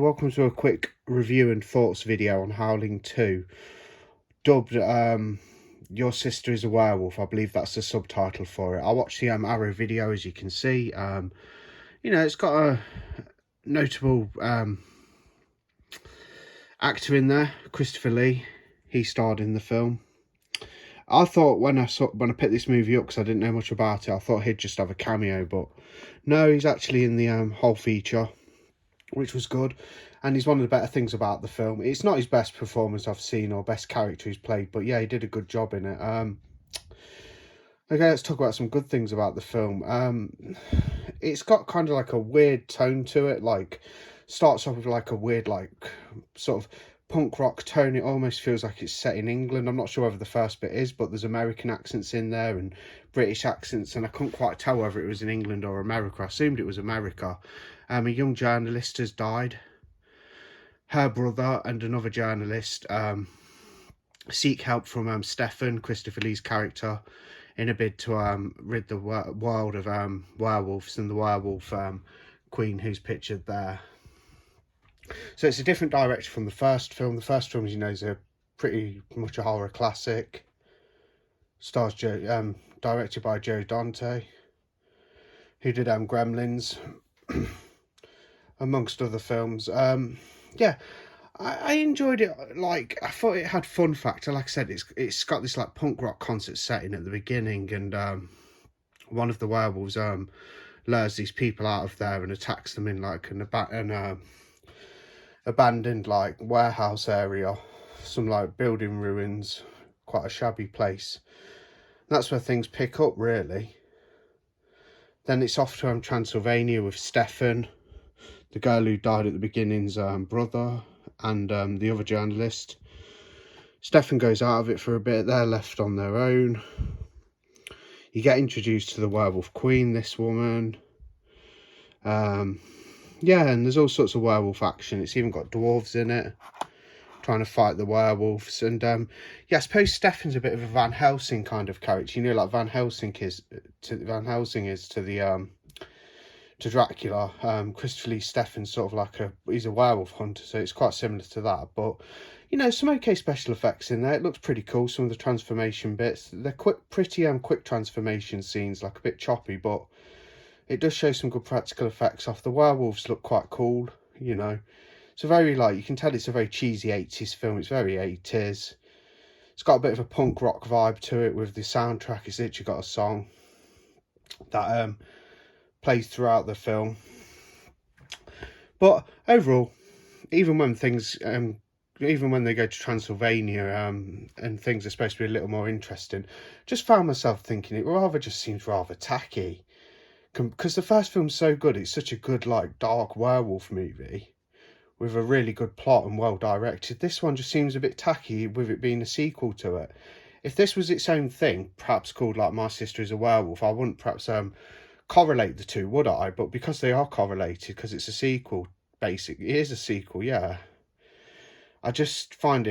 welcome to a quick review and thoughts video on Howling II, dubbed Your Sister is a Werewolf. I believe that's the subtitle for it. I watched the Arrow video, as you can see. It's got a notable actor in there, Christopher Lee. He starred in the film. I thought when I picked this movie up, because I didn't know much about it, I thought he'd just have a cameo, but no, he's actually in the whole feature, which was good. And he's one of the better things about the film. It's not his best performance I've seen or best character he's played, but yeah, he did a good job in it. Okay, let's talk about some good things about the film. It's got kind of like a weird tone to it. Like, starts off with like a weird, like, sort of punk rock tone. It almost feels like it's set in England. I'm not sure whether the first bit is, but there's American accents in there and British accents, and I couldn't quite tell whether it was in England or America. I assumed it was America. A young journalist has died. Her brother and another journalist seek help from Stefan, Christopher Lee's character, in a bid to rid the world of werewolves and the werewolf queen who's pictured there. So it's a different director from the first film. The first film, as you know, is a pretty much a horror classic. Stars directed by Joe Dante, who did Gremlins, amongst other films. Yeah, I enjoyed it. Like, I thought it had fun factor. Like I said, it's got this like punk rock concert setting at the beginning, and one of the werewolves lures these people out of there and attacks them in like an abandoned like warehouse area, some like building ruins, quite a shabby place. That's where things pick up, really. Then it's off to Transylvania with Stefan, the girl who died at the beginning's brother, and the other journalist. Stefan goes out of it for a bit. They're left on their own. You get introduced to the werewolf queen, this woman. Yeah, and there's all sorts of werewolf action. It's even got dwarves in it, trying to fight the werewolves. And yeah, I suppose Stefan's a bit of a Van Helsing kind of character. You know, like Van Helsing is to the to Dracula. Christopher Lee Stefan's sort of like he's a werewolf hunter, so it's quite similar to that. But you know, some okay special effects in there. It looks pretty cool. Some of the transformation bits, they're pretty quick transformation scenes, like a bit choppy, but it does show some good practical effects off. The werewolves look quite cool, you know. It's a very, like, you can tell it's a very cheesy 80s film. It's very 80s. It's got a bit of a punk rock vibe to it with the soundtrack. It's literally got a song that plays throughout the film. But overall, even when they go to Transylvania and things are supposed to be a little more interesting, just found myself thinking it just seems rather tacky. Because the first film's so good. It's such a good, like, dark werewolf movie with a really good plot and well directed. This one just seems a bit tacky with it being a sequel to it. If this was its own thing, perhaps called like My Sister is a Werewolf, I wouldn't perhaps correlate the two, would I? But because they are correlated, because it's a sequel, basically, it is a sequel, yeah. I just find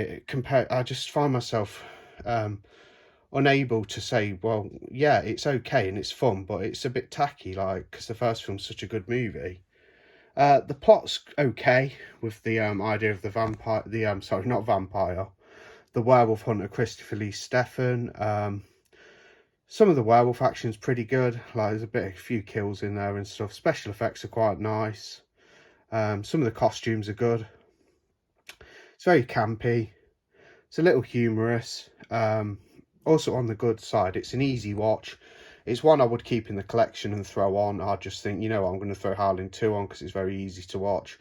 myself unable to say, well, yeah, it's okay and it's fun, but it's a bit tacky, like, because the first film's such a good movie. The plot's okay with the idea of the vampire, the werewolf hunter Christopher Lee Stefan. Some of the werewolf action's pretty good. Like, there's a few kills in there and stuff. Special effects are quite nice. Some of the costumes are good. It's very campy. It's a little humorous. Also on the good side, it's an easy watch. It's one I would keep in the collection and throw on. I just think, you know what, I'm going to throw Howling 2 on because it's very easy to watch.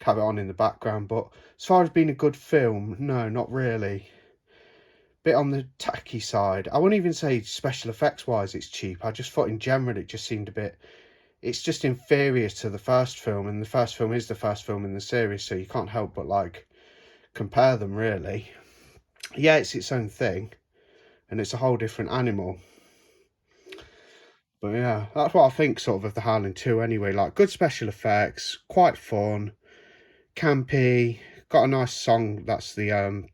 Have it on in the background. But as far as being a good film, no, not really. Bit on the tacky side. I wouldn't even say special effects wise it's cheap. I just thought in general it just seemed a bit... It's just inferior to the first film. And the first film is the first film in the series, so you can't help but, like, compare them, really. Yeah, it's its own thing. And it's a whole different animal. But yeah, that's what I think sort of the Howling 2 anyway. Like, good special effects, quite fun, campy, got a nice song that's the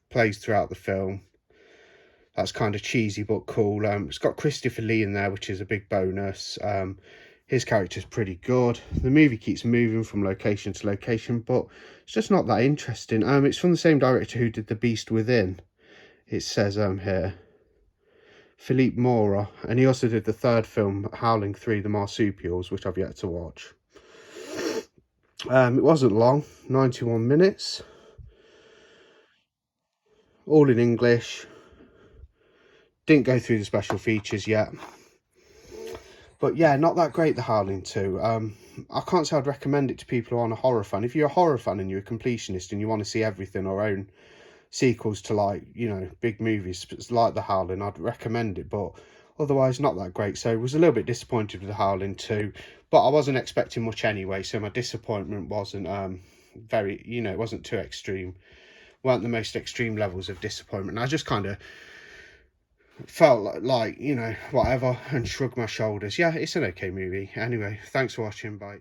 plays throughout the film. That's kind of cheesy but cool. It's got Christopher Lee in there, which is a big bonus. His character's pretty good. The movie keeps moving from location to location, but it's just not that interesting. It's from the same director who did The Beast Within. It says here, Philippe Mora, and he also did the third film, Howling III: The Marsupials, which I've yet to watch. It wasn't long, 91 minutes, all in English. Didn't go through the special features yet. But yeah, not that great, The Howling II. I can't say I'd recommend it to people who aren't a horror fan. If you're a horror fan and you're a completionist and you want to see everything or own sequels to, like, you know, big movies like The Howling, I'd recommend it. But otherwise, not that great. So I was a little bit disappointed with The Howling II. But I wasn't expecting much anyway. So my disappointment wasn't very, you know, it wasn't too extreme. Weren't the most extreme levels of disappointment. I just kind of felt like, you know, whatever, and shrugged my shoulders. Yeah, it's an okay movie. Anyway, thanks for watching. Bye.